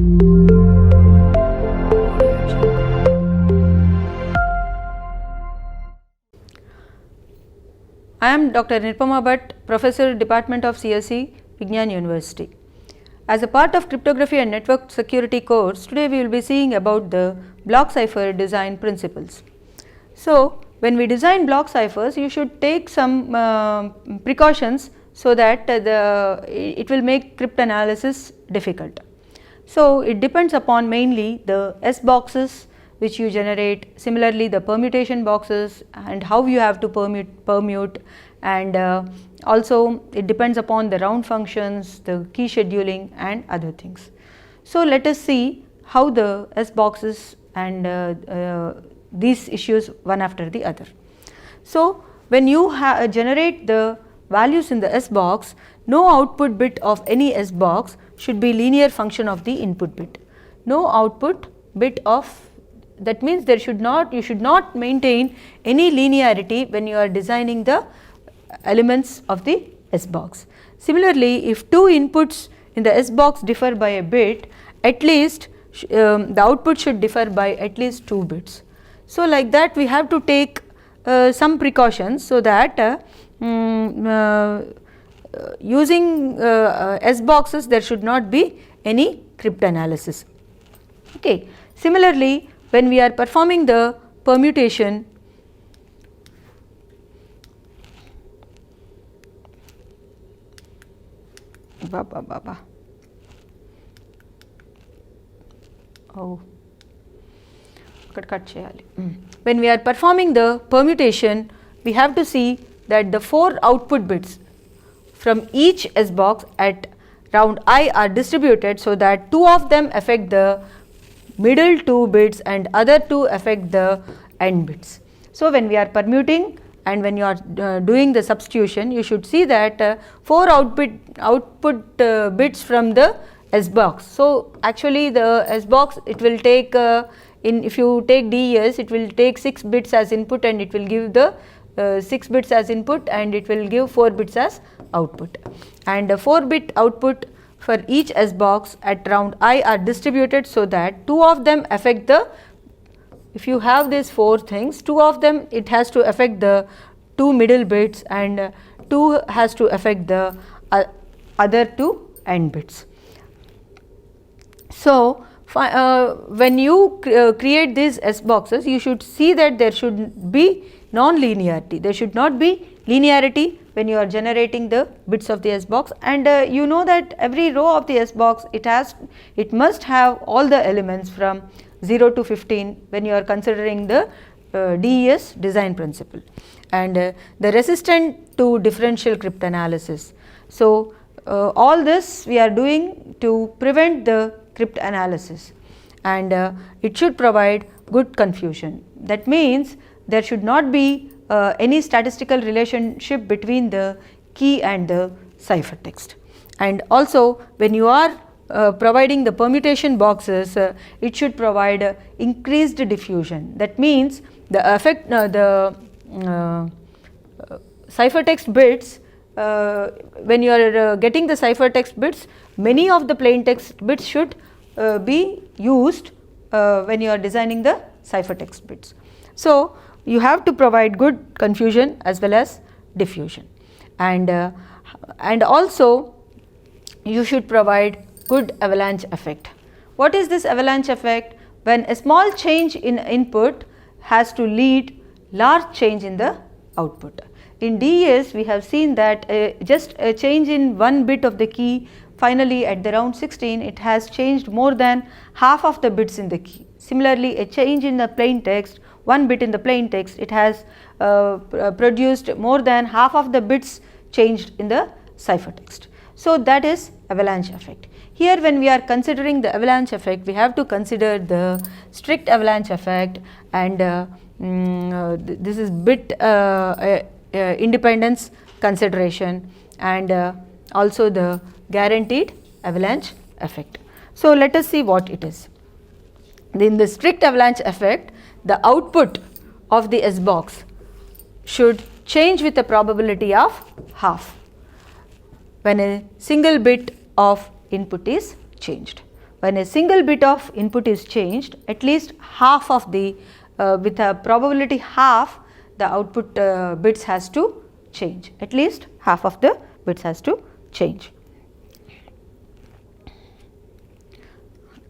I am Dr. Nirupama Bhatt, Professor, Department of CSE, Vigyan University. As a part of Cryptography and Network Security course, today we will be seeing about the block cipher design principles. So, when we design block ciphers, you should take some precautions so that it will make cryptanalysis difficult. So, it depends upon mainly the S boxes which you generate, similarly the permutation boxes and how you have to permute, and also it depends upon the round functions, the key scheduling and other things. So, let us see how the S boxes and these issues one after the other. So, when you generate the values in the S box, no output bit of any S box should be linear function of the input bit. No output bit of, that means you should not maintain any linearity when you are designing the elements of the S box. Similarly, if two inputs in the S box differ by a bit, at least the output should differ by at least 2 bits. So, like that we have to take some precautions so that using S boxes there should not be any cryptanalysis. Okay. Similarly, when we are performing the permutation, when we are performing the permutation, we have to see that the 4 output bits from each S box at round I are distributed so that 2 of them affect the middle 2 bits and other 2 affect the end bits. So, when we are permuting and when you are doing the substitution, you should see that 4 output bits from the S box. So, actually the S box, it will take if you take DES, it will take 6 bits as input and it will give the 6 bits as input and it will give 4 bits as output, and 4 bit output for each S box at round I are distributed so that 2 of them affect the, if you have these 4 things, 2 of them it has to affect the 2 middle bits and 2 has to affect the other 2 end bits. So, when you create these S boxes, you should see that there should be non-linearity, there should not be linearity when you are generating the bits of the S box, and you know that every row of the S box it must have all the elements from 0 to 15 when you are considering the DES design principle, and the resistant to differential cryptanalysis. So, all this we are doing to prevent the cryptanalysis, and it should provide good confusion. That means there should not be any statistical relationship between the key and the ciphertext. And also when you are providing the permutation boxes, it should provide increased diffusion. That means the effect ciphertext bits, when you are getting the ciphertext bits, many of the plaintext bits should be used when you are designing the ciphertext bits. So, you have to provide good confusion as well as diffusion, and also you should provide good avalanche effect. What is this avalanche effect? When a small change in input has to lead large change in the output. In DES we have seen that just a change in 1 bit of the key, finally at the round 16 it has changed more than half of the bits in the key. Similarly, a change in the plain text, 1 bit in the plain text, it has produced more than half of the bits changed in the ciphertext. So, that is avalanche effect. Here when we are considering the avalanche effect, we have to consider the strict avalanche effect, and this is bit independence consideration, and also the guaranteed avalanche effect. So, let us see what it is. In the strict avalanche effect, the output of the S box should change with a probability of half when a single bit of input is changed. when a single bit of input is changed, at least half of the with a probability half, the output bits has to change, at least half of the bits has to change.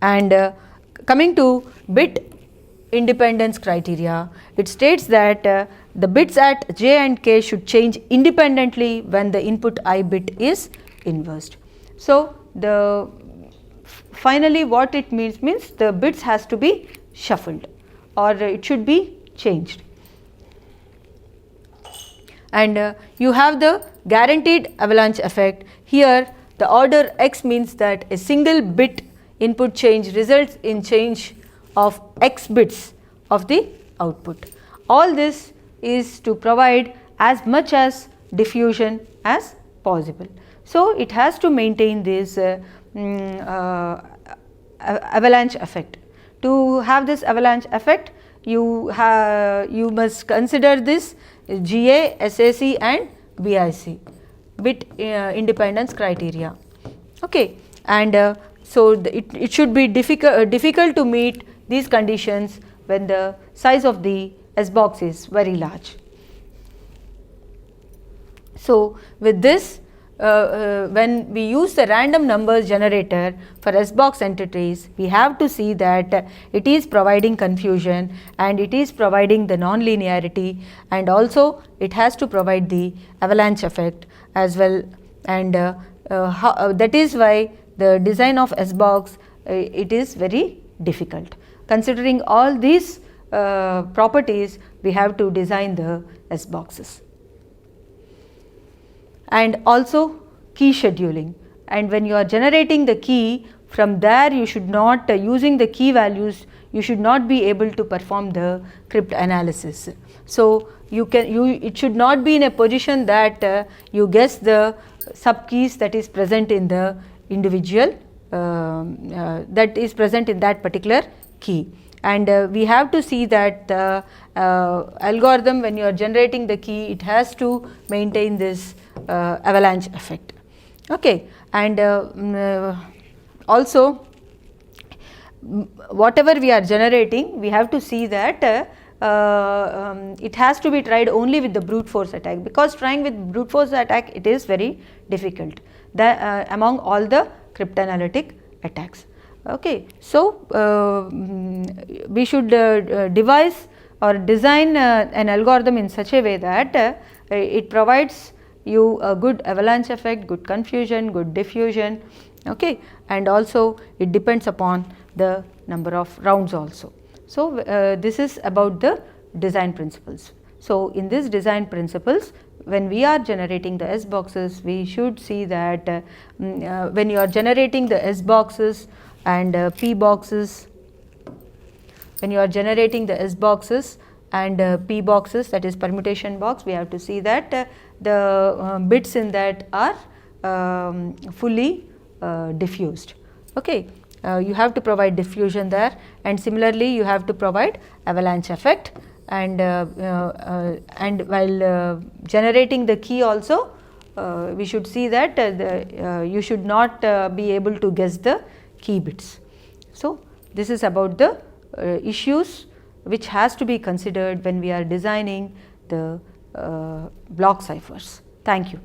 And coming to bit independence criteria, it states that the bits at j and k should change independently when the input I bit is inversed. So, the finally what it means the bits has to be shuffled or it should be changed. And you have the guaranteed avalanche effect. Here the order x means that a single bit input change results in change of x bits of the output. All this is to provide as much as diffusion as possible. So, it has to maintain this avalanche effect. To have this avalanche effect, you must consider this GA, SAC and BIC, bit independence criteria. Okay. And so, it should be difficult to meet these conditions when the size of the S box is very large. So, with this when we use the random numbers generator for S box entities, we have to see that it is providing confusion and it is providing the non-linearity, and also it has to provide the avalanche effect as well. And that is why the design of S box it is very difficult. Considering all these properties, we have to design the S boxes. And also key scheduling, and when you are generating the key, from there you should not using the key values, you should not be able to perform the crypt analysis. So, it should not be in a position that you guess the sub keys that is present in the individual that is present in that particular key. And we have to see that the algorithm, when you are generating the key, it has to maintain this avalanche effect. Okay. And also whatever we are generating, we have to see that it has to be tried only with the brute force attack, because trying with brute force attack it is very difficult among all the cryptanalytic attacks. Okay. So, we should devise or design an algorithm in such a way that it provides you a good avalanche effect, good confusion, good diffusion, okay, and also it depends upon the number of rounds also. So, this is about the design principles. So, in this design principles, when we are generating the S boxes, we should see that when you are generating the S boxes and P boxes, when you are generating the S boxes and P boxes, that is permutation box, we have to see that the bits in that are fully diffused. Okay. You have to provide diffusion there, and similarly you have to provide avalanche effect, and while generating the key also we should see that you should not be able to guess the key bits. So, this is about the issues which has to be considered when we are designing the block ciphers. Thank you.